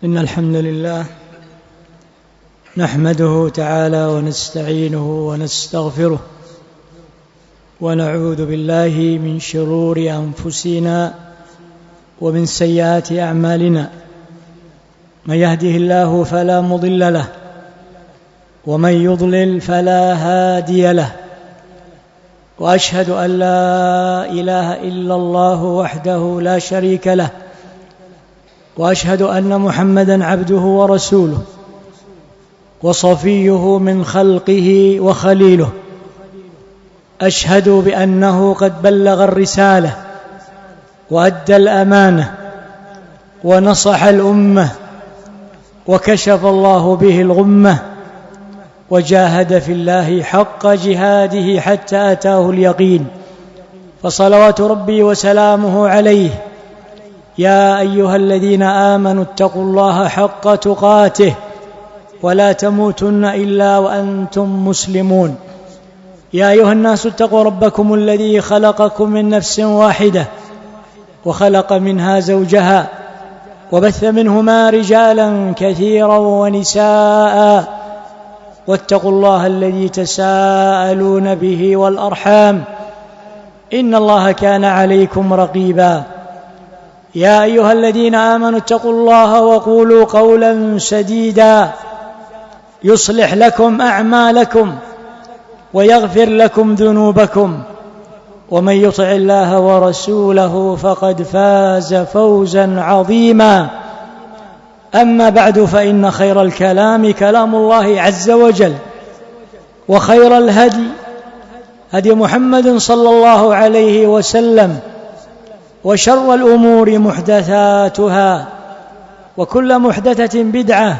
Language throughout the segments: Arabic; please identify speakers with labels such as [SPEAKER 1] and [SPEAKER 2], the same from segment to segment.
[SPEAKER 1] إن الحمد لله نحمده تعالى ونستعينه ونستغفره ونعوذ بالله من شرور أنفسنا ومن سيئات أعمالنا. من يهده الله فلا مضل له ومن يضلل فلا هادي له، وأشهد أن لا إله إلا الله وحده لا شريك له، وأشهد أن محمدًا عبده ورسوله وصفيه من خلقه وخليله. أشهد بأنه قد بلغ الرسالة وأدى الأمانة ونصح الأمة وكشف الله به الغمة، وجاهد في الله حق جهاده حتى أتاه اليقين. فصلوات ربي وسلامه عليه. يا أيها الذين آمنوا اتقوا الله حق تقاته ولا تموتن إلا وأنتم مسلمون. يا أيها الناس اتقوا ربكم الذي خلقكم من نفس واحدة وخلق منها زوجها وبث منهما رجالا كثيرا ونساء، واتقوا الله الذي تساءلون به والأرحام إن الله كان عليكم رقيبا. يا أيها الذين آمنوا اتقوا الله وقولوا قولا سديدا يصلح لكم أعمالكم ويغفر لكم ذنوبكم، ومن يطع الله ورسوله فقد فاز فوزا عظيما. أما بعد، فإن خير الكلام كلام الله عز وجل، وخير الهدي هدي محمد صلى الله عليه وسلم، وشر الأمور محدثاتها، وكل محدثة بدعة،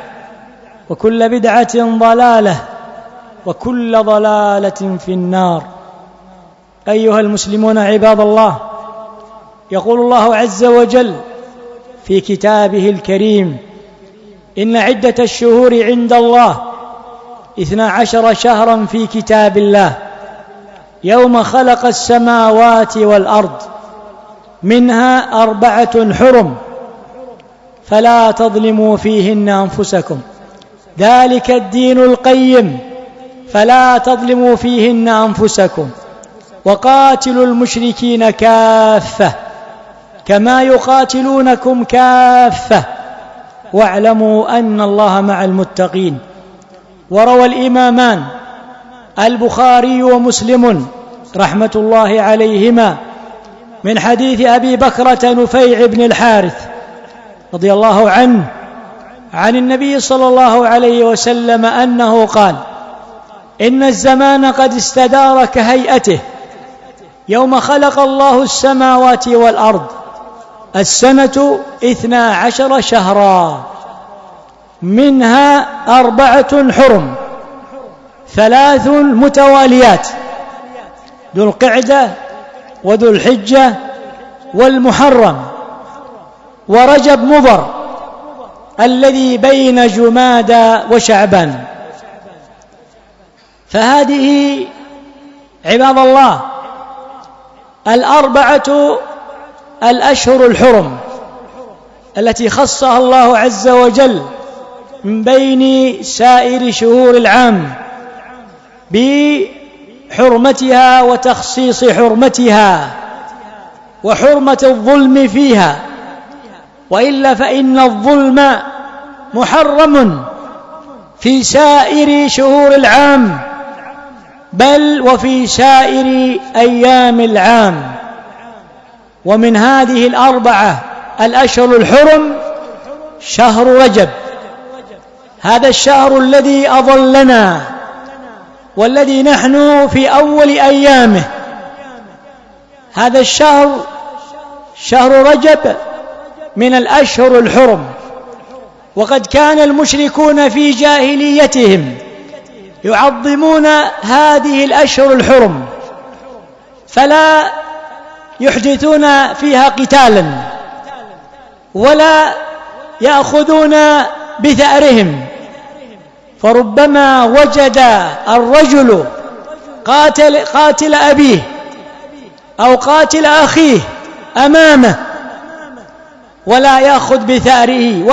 [SPEAKER 1] وكل بدعة ضلالة، وكل ضلالة في النار. أيها المسلمون عباد الله، يقول الله عز وجل في كتابه الكريم: إن عدة الشهور عند الله 12 شهرا في كتاب الله يوم خلق السماوات والأرض منها 4 حرم فلا تظلموا فيهن أنفسكم ذلك الدين القيم فلا تظلموا فيهن أنفسكم وقاتلوا المشركين كافة كما يقاتلونكم كافة واعلموا أن الله مع المتقين. وروى الإمامان البخاري ومسلم رحمة الله عليهما من حديث أبي بكرة نفيع بن الحارث رضي الله عنه عن النبي صلى الله عليه وسلم أنه قال: إن الزمان قد استدار كهيئته يوم خلق الله السماوات والأرض، السنة 12 شهرا منها 4 حرم 3 متواليات: ذو القعدة وذو الحجة والمحرم ورجب مضر الذي بين جمادى وشعبان. فهذه عباد الله 4 الأشهر الحرم التي خصها الله عز وجل من بين سائر شهور العام بحرمتها وتخصيص حرمتها وحرمة الظلم فيها، وإلا فإن الظلم محرم في سائر شهور العام بل وفي سائر أيام العام. ومن هذه 4 الأشهر الحرم شهر رجب، هذا الشهر الذي أظلنا والذي نحن في أول أيامه. هذا الشهر شهر رجب من الأشهر الحرم، وقد كان المشركون في جاهليتهم يعظمون هذه الأشهر الحرم، فلا يحدثون فيها قتالا ولا يأخذون بثأرهم، فربما وجد الرجل قاتل أبيه أو قاتل أخيه أمامه ولا يأخذ بثأره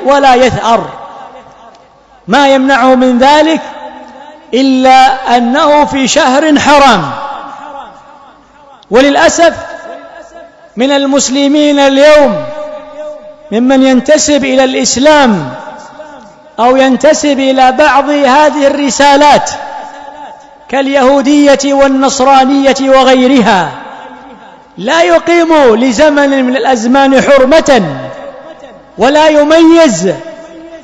[SPEAKER 1] ولا يثأر. ما يمنعه من ذلك إلا أنه في شهر حرام. وللأسف من المسلمين اليوم ممن ينتسب إلى الإسلام أو ينتسب إلى بعض هذه الرسالات كاليهودية والنصرانية وغيرها لا يقيم لزمن من الأزمان حرمة ولا يميز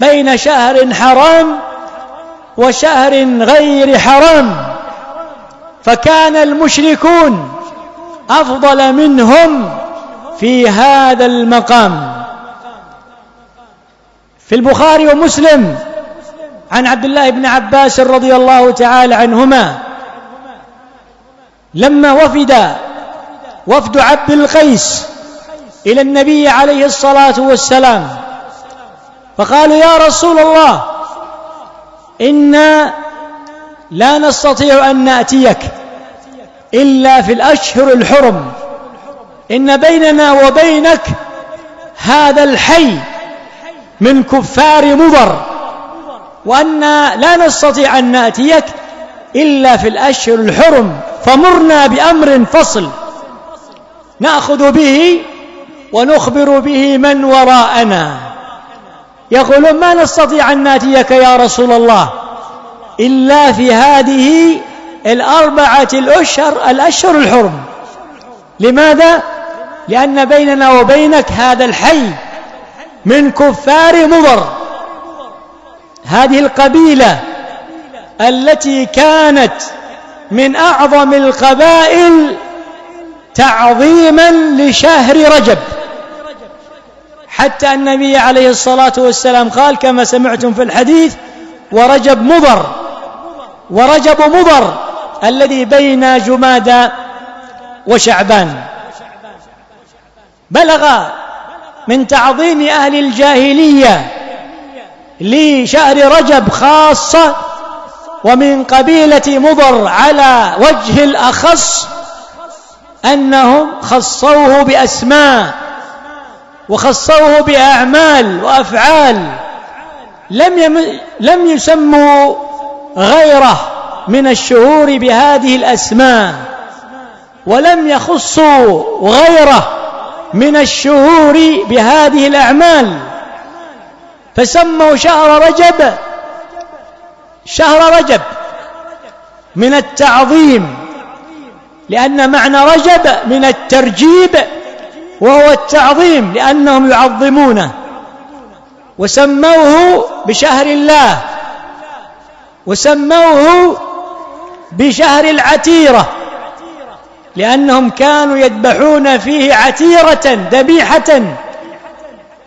[SPEAKER 1] بين شهر حرام وشهر غير حرام، فكان المشركون أفضل منهم في هذا المقام. في البخاري ومسلم عن عبد الله بن عباس رضي الله تعالى عنهما لما وفد عبد القيس إلى النبي عليه الصلاة والسلام فقالوا: يا رسول الله، إنا لا نستطيع أن نأتيك إلا في الأشهر الحرم، إن بيننا وبينك هذا الحي من كفار مضر، وأننا لا نستطيع أن نأتيك إلا في الأشهر الحرم، فمرنا بأمر فصل نأخذ به ونخبر به من وراءنا. يقولون: ما نستطيع أن نأتيك يا رسول الله إلا في هذه الأربعة الأشهر الحرم. لماذا؟ لأن بيننا وبينك هذا الحي من كفار مضر. هذه القبيلة التي كانت من أعظم القبائل تعظيما لشهر رجب، حتى النبي عليه الصلاة والسلام قال كما سمعتم في الحديث: ورجب مضر الذي بين جمادى وشعبان. بلغ من تعظيم أهل الجاهلية لشهر رجب خاصة ومن قبيلة مضر على وجه الأخص أنهم خصوه بأسماء وخصوه بأعمال وأفعال لم يسموا غيره من الشهور بهذه الأسماء، ولم يخصوا غيره من الشهور بهذه الأعمال، فسموا شهر رجب من التعظيم، لأن معنى رجب من الترجيب وهو التعظيم، لأنهم يعظمونه. وسموه بشهر الله، وسموه بشهر العتيرة، لأنهم كانوا يذبحون فيه عتيرة ذبيحة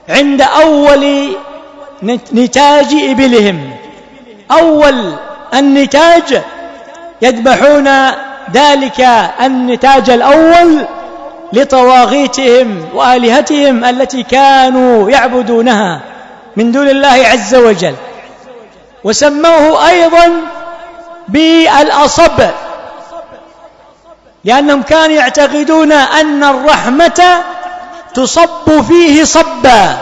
[SPEAKER 1] عند أول نتاج إبلهم. أول النتاج يذبحون ذلك النتاج الأول لطواغيتهم وآلهتهم التي كانوا يعبدونها من دون الله عز وجل. وسموه أيضا بالأصب، لأنهم كانوا يعتقدون أن الرحمة تصب فيه صبا،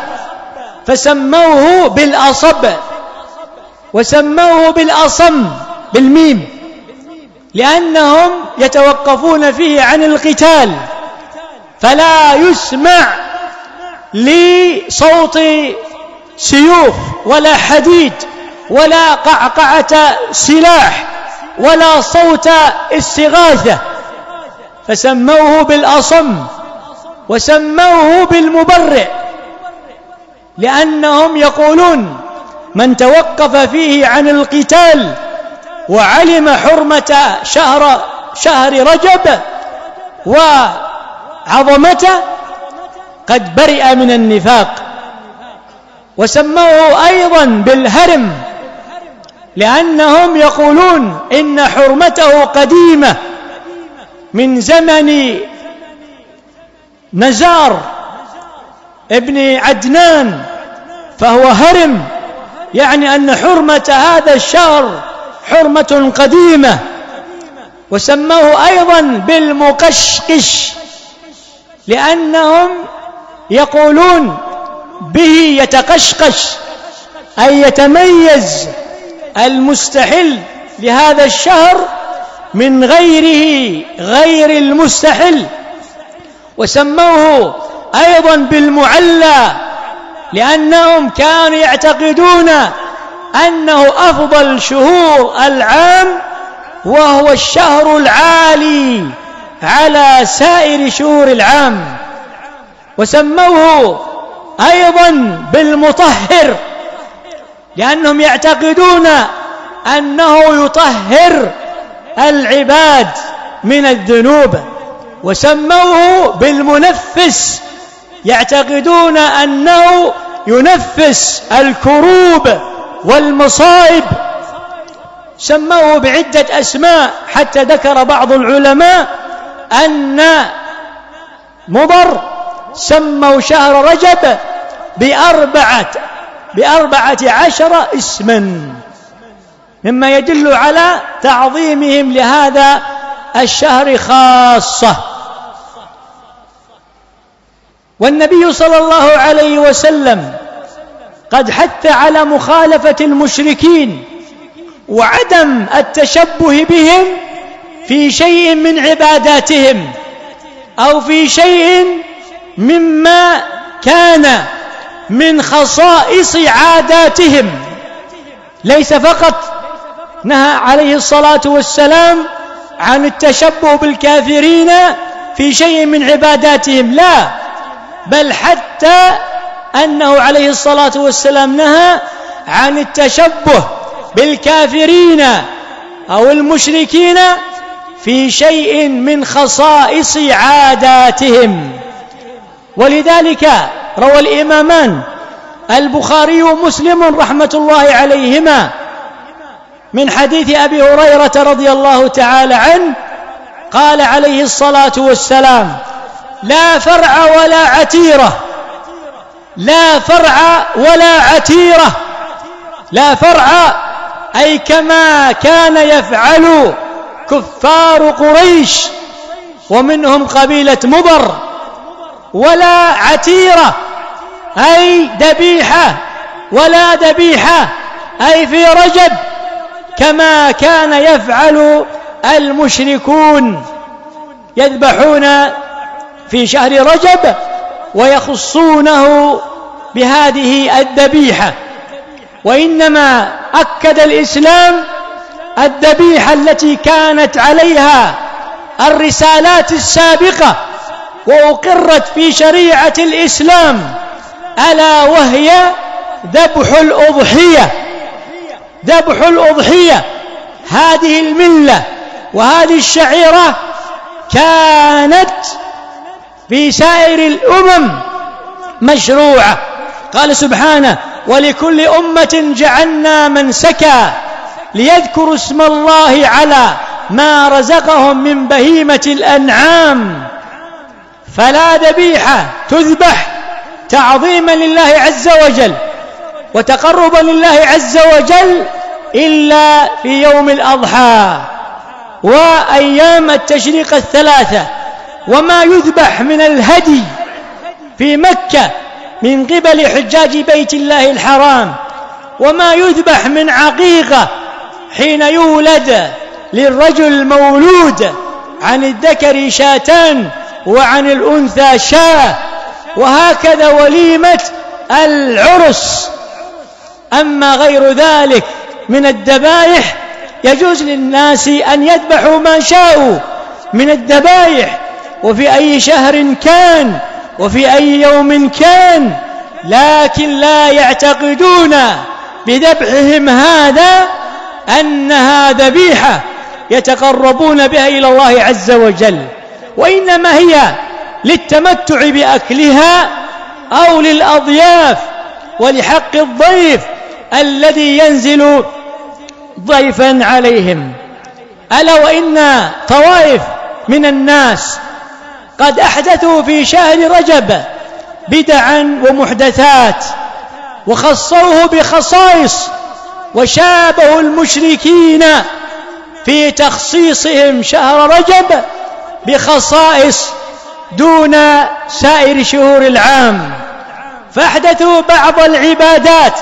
[SPEAKER 1] فسموه بالأصب. وسموه بالأصم بالميم، لأنهم يتوقفون فيه عن القتال، فلا يسمع لصوت سيوف ولا حديد ولا قعقعة سلاح ولا صوت استغاثة، فسموه بالأصم. وسموه بالمبرئ، لأنهم يقولون: من توقف فيه عن القتال وعلم حرمة شهر رجب وعظمته قد برئ من النفاق. وسموه أيضا بالهرم، لأنهم يقولون إن حرمته قديمة من زمن نزار ابن عدنان، فهو هرم، يعني أن حرمة هذا الشهر حرمة قديمة. وسموه أيضا بالمقشقش، لأنهم يقولون به يتقشقش، أي يتميز المستحل لهذا الشهر من غيره غير المستحل. وسموه أيضا بالمعلى لأنهم كانوا يعتقدون أنه أفضل شهور العام وهو الشهر العالي على سائر شهور العام. وسموه أيضا بالمطهر لأنهم يعتقدون أنه يطهر العباد من الذنوب. وسموه بالمنفس، يعتقدون أنه ينفس الكروب والمصائب. سموه بعدة أسماء، حتى ذكر بعض العلماء أن مضر سموا شهر رجب ب14 اسما، مما يدل على تعظيمهم لهذا الشهر خاصة. والنبي صلى الله عليه وسلم قد حث على مخالفة المشركين وعدم التشبه بهم في شيء من عباداتهم أو في شيء مما كان من خصائص عاداتهم. ليس فقط نهى عليه الصلاة والسلام عن التشبه بالكافرين في شيء من عباداتهم، لا، بل حتى أنه عليه الصلاة والسلام نهى عن التشبه بالكافرين أو المشركين في شيء من خصائص عاداتهم. ولذلك روى الإمامان البخاري ومسلم رحمة الله عليهما من حديث أبي هريرة رضي الله تعالى عنه قال عليه الصلاة والسلام: لا فرع ولا عتيرة، لا فرع ولا عتيرة. لا فرع أي كما كان يفعل كفار قريش ومنهم قبيلة مضر، ولا عتيرة أي ذبيحة، ولا ذبيحة أي في رجب كما كان يفعل المشركون، يذبحون في شهر رجب ويخصونه بهذه الذبيحة. وإنما أكد الإسلام الذبيحة التي كانت عليها الرسالات السابقة وأقرت في شريعة الإسلام، ألا وهي ذبح الأضحية. ذبح الأضحية هذه الملة وهذه الشعيرة كانت في سائر الأمم مشروعة. قال سبحانه: ولكل أمة جعلنا منسكا ليذكروا اسم الله على ما رزقهم من بهيمة الأنعام. فلا ذبيحة تذبح تعظيما لله عز وجل وتقربا لله عز وجل إلا في يوم الأضحى وأيام التشريق الثلاثة. وما يذبح من الهدي في مكة من قبل حجاج بيت الله الحرام، وما يذبح من عقيقة حين يولد للرجل المولود عن الذكر شاتان وعن الأنثى شاة، وهكذا وليمة العرس. أما غير ذلك من الذبائح يجوز للناس أن يذبحوا ما شاءوا من الذبائح وفي أي شهر كان وفي أي يوم كان، لكن لا يعتقدون بذبحهم هذا أنها ذبيحة يتقربون بها إلى الله عز وجل، وإنما هي للتمتع بأكلها أو للأضياف ولحق الضيف الذي ينزل ضيفا عليهم. ألا وإن طوائف من الناس قد أحدثوا في شهر رجب بدعا ومحدثات وخصوه بخصائص وشابهوا المشركين في تخصيصهم شهر رجب بخصائص دون سائر شهور العام، فأحدثوا بعض العبادات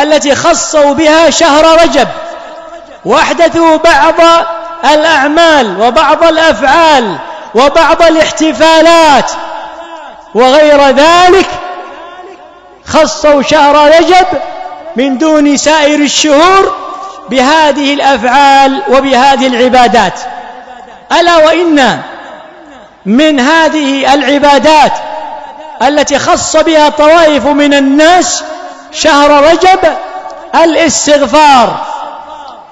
[SPEAKER 1] التي خصوا بها شهر رجب، وأحدثوا بعض الأعمال وبعض الأفعال وبعض الاحتفالات وغير ذلك، خصوا شهر رجب من دون سائر الشهور بهذه الأفعال وبهذه العبادات. ألا وإن من هذه العبادات التي خص بها طوائف من الناس شهر رجب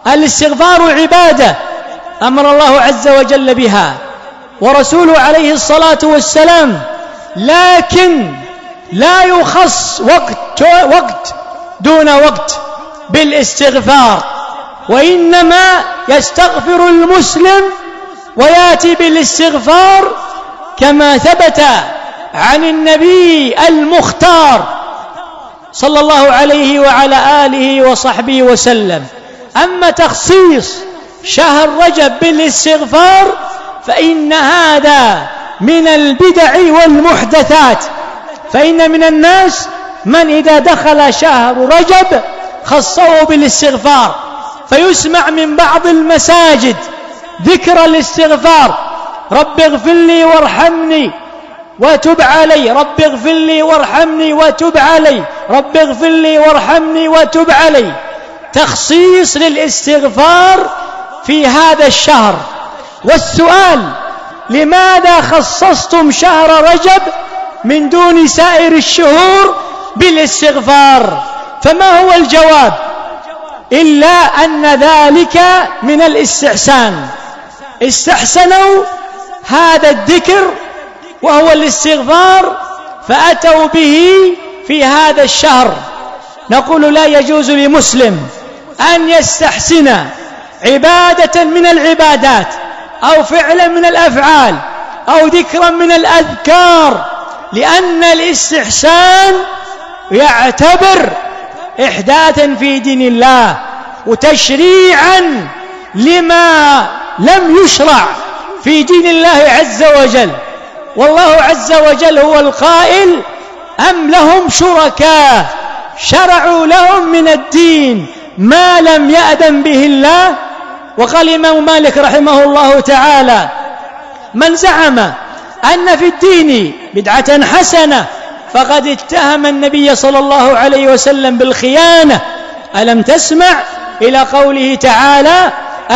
[SPEAKER 1] الاستغفار عبادة أمر الله عز وجل بها ورسوله عليه الصلاة والسلام، لكن لا يخص وقت دون وقت بالاستغفار، وإنما يستغفر المسلم ويأتي بالاستغفار كما ثبت عن النبي المختار صلى الله عليه وعلى آله وصحبه وسلم. أما تخصيص شهر رجب بالاستغفار فإن هذا من البدع والمحدثات، فإن من الناس من إذا دخل شهر رجب خصه بالاستغفار، فيسمع من بعض المساجد ذكر الاستغفار: رب اغفر لي وارحمني وتب علي، رب اغفر لي وارحمني وتب علي، رب اغفر لي وارحمني وتب علي، تخصيص للاستغفار في هذا الشهر. والسؤال: لماذا خصصتم شهر رجب من دون سائر الشهور بالاستغفار؟ فما هو الجواب إلا أن ذلك من الاستحسان، استحسنوا هذا الذكر وهو الاستغفار فأتوا به في هذا الشهر. نقول لا يجوز لمسلم أن يستحسن عبادة من العبادات أو فعلا من الأفعال أو ذكرا من الأذكار، لأن الاستحسان يعتبر إحداثا في دين الله وتشريعا لما لم يشرع في دين الله عز وجل. والله عز وجل هو القائل: أم لهم شركاء شرعوا لهم من الدين ما لم يأذن به الله. وقال الإمام مالك رحمه الله تعالى: من زعم أن في الدين بدعة حسنة فقد اتهم النبي صلى الله عليه وسلم بالخيانة. ألم تسمع إلى قوله تعالى: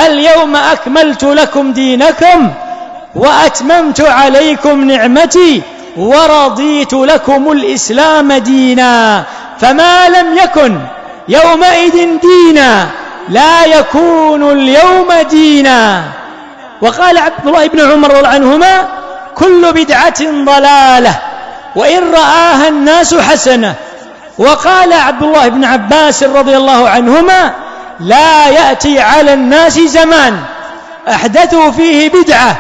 [SPEAKER 1] اليوم أكملت لكم دينكم وأتممت عليكم نعمتي ورضيت لكم الإسلام دينا، فما لم يكن يومئذ دينا لا يكون اليوم دينا. وقال عبد الله بن عمر رضي الله عنهما: كل بدعة ضلالة وإن رآها الناس حسنة. وقال عبد الله بن عباس رضي الله عنهما: لا يأتي على الناس زمان أحدثوا فيه بدعة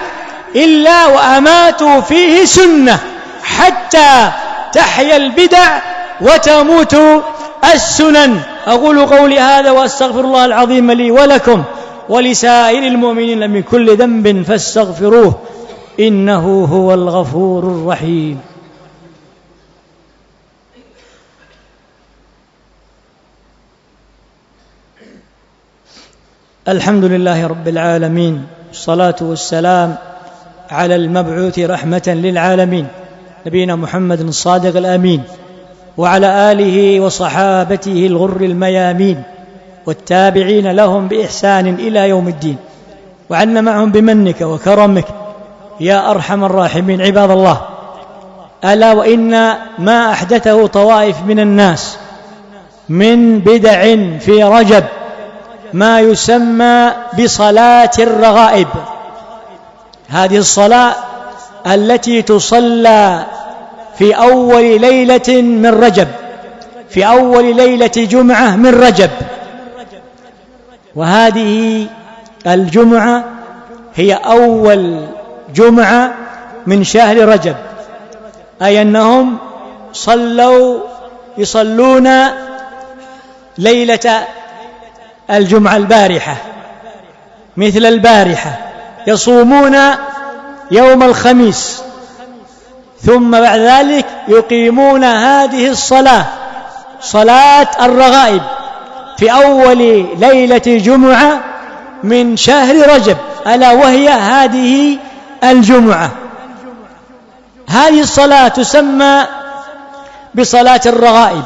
[SPEAKER 1] إلا وأماتوا فيه سنة حتى تحيا البدع وتموت السنن. أقول قولي هذا وأستغفر الله العظيم لي ولكم ولسائر المؤمنين من كل ذنب فاستغفروه إنه هو الغفور الرحيم. الحمد لله رب العالمين، والصلاة والسلام على المبعوث رحمة للعالمين نبينا محمد الصادق الأمين، وعلى آله وصحابته الغر الميامين والتابعين لهم بإحسان إلى يوم الدين، وعنا معهم بمنك وكرمك يا أرحم الراحمين. عباد الله، ألا وإن ما أحدثه طوائف من الناس من بدع في رجب ما يسمى بصلاة الرغائب. هذه الصلاة التي تصلى في أول ليلة من رجب، في أول ليلة جمعة من رجب، وهذه الجمعة هي أول جمعة من شهر رجب، أي أنهم يصلون ليلة الجمعة البارحة مثل البارحة، يصومون يوم الخميس ثم بعد ذلك يقيمون هذه الصلاة، صلاة الرغائب، في أول ليلة جمعة من شهر رجب، ألا وهي هذه الجمعة. هذه الصلاة تسمى بصلاة الرغائب.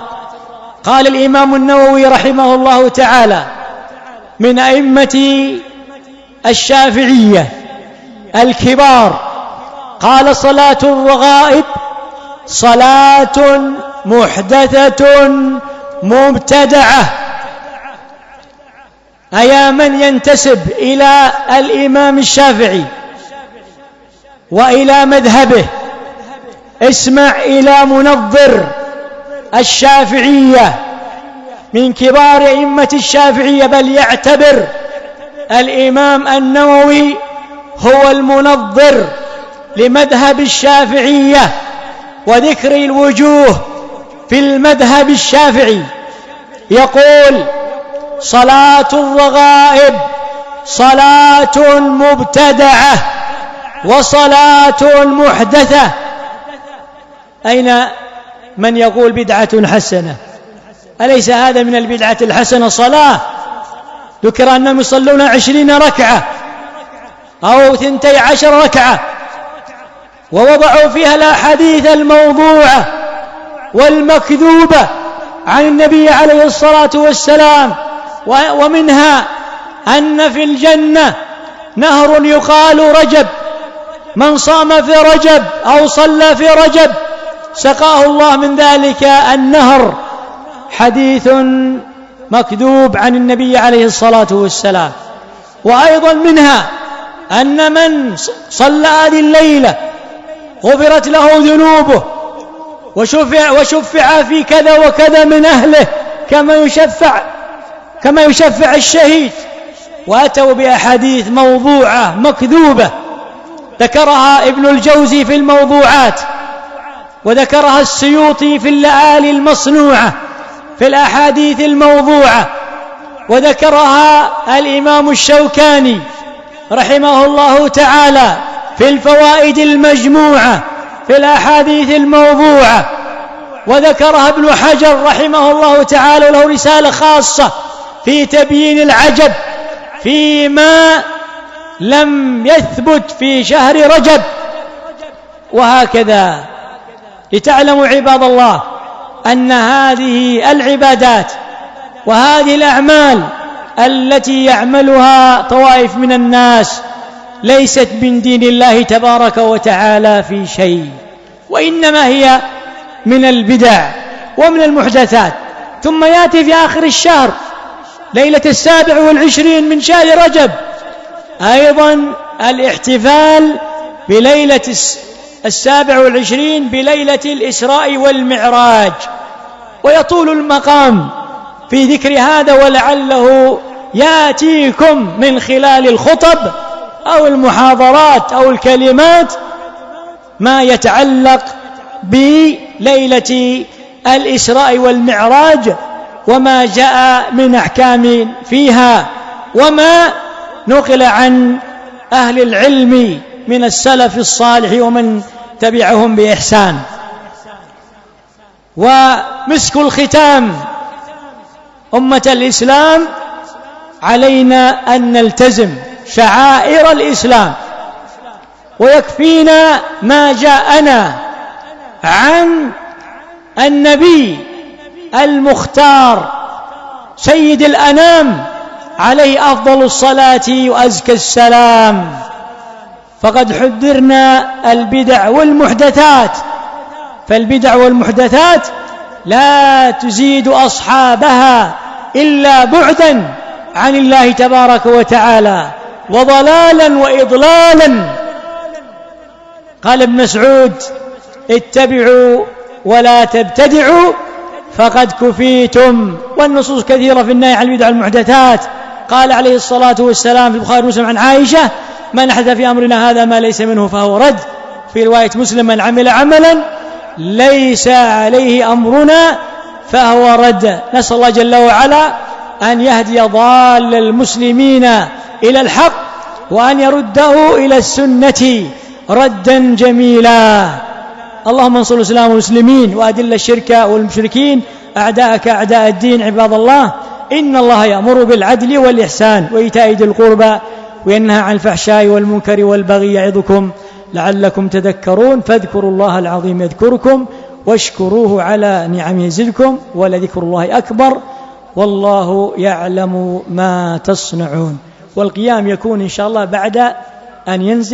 [SPEAKER 1] قال الإمام النووي رحمه الله تعالى من أئمة الشافعية الكبار، قال: صلاة الرغائب صلاة محدثة مبتدعة. أيا من ينتسب إلى الإمام الشافعي وإلى مذهبه، اسمع إلى منظر الشافعية من كبار أئمة الشافعية، بل يعتبر الإمام النووي هو المنظر لمذهب الشافعية وذكر الوجوه في المذهب الشافعي. يقول: صلاة الرغائب صلاة مبتدعة وصلاة محدثة. أين من يقول بدعة حسنة؟ أليس هذا من البدعة الحسنة؟ صلاة ذكر أنهم يصلون 20 ركعة أو 12 ركعة، ووضعوا فيها الأحاديث الموضوعة والمكذوبة عن النبي عليه الصلاة والسلام، ومنها أن في الجنة نهر يقال رجب، من صام في رجب أو صلى في رجب سقاه الله من ذلك النهر. حديث مكذوب عن النبي عليه الصلاة والسلام. وأيضا منها أن من صلى هذه الليلة غفرت له ذنوبه وشفع في كذا وكذا من أهله كما يشفع الشهيد. وأتوا بأحاديث موضوعة مكذوبة ذكرها ابن الجوزي في الموضوعات، وذكرها السيوطي في اللآلي المصنوعة في الأحاديث الموضوعة، وذكرها الإمام الشوكاني رحمه الله تعالى في الفوائد المجموعة في الأحاديث الموضوعة، وذكرها ابن حجر رحمه الله تعالى له رسالة خاصة في تبيين العجب فيما لم يثبت في شهر رجب. وهكذا لتعلموا عباد الله أن هذه العبادات وهذه الأعمال التي يعملها طوائف من الناس ليست من دين الله تبارك وتعالى في شيء، وإنما هي من البدع ومن المحدثات. ثم يأتي في آخر الشهر ليلة 27 من شهر رجب أيضا الاحتفال بليلة 27 بليلة الإسراء والمعراج، ويطول المقام في ذكر هذا، ولعله يأتيكم من خلال الخطب أو المحاضرات أو الكلمات ما يتعلق بليلة الإسراء والمعراج وما جاء من أحكام فيها، وما نقل عن أهل العلم من السلف الصالح ومن تبعهم بإحسان. ومسك الختام أمة الإسلام علينا أن نلتزم شعائر الإسلام، ويكفينا ما جاءنا عن النبي المختار سيد الأنام عليه أفضل الصلاة وأزكى السلام، فقد حذرنا البدع والمحدثات، فالبدع والمحدثات لا تزيد أصحابها إلا بعدا عن الله تبارك وتعالى وضلالا وإضلالا. قال ابن مسعود: اتبعوا ولا تبتدعوا فقد كفيتم. والنصوص كثيرة في النهي عن البدع والمحدثات. قال عليه الصلاة والسلام في البخاري ومسلم عن عائشة: من أحدث في أمرنا هذا ما ليس منه فهو رد. في رواية مسلم: من عمل عملا ليس عليه أمرنا فهو رد. نسأل الله جل وعلا أن يهدي ضال المسلمين إلى الحق، وأن يرده إلى السنة ردا جميلا. اللهم انصر الإسلام والمسلمين وأذل الشرك والمشركين أعداءك أعداء الدين. عباد الله، إن الله يأمر بالعدل والإحسان وإيتاء ذي القربى وينهى عن الفحشاء والمنكر والبغي يعظكم لعلكم تذكرون. فاذكروا الله العظيم يذكركم واشكروه على نعمه يزدكم ولذكر الله أكبر والله يعلم ما تصنعون. والقيام يكون إن شاء الله بعد أن ينزل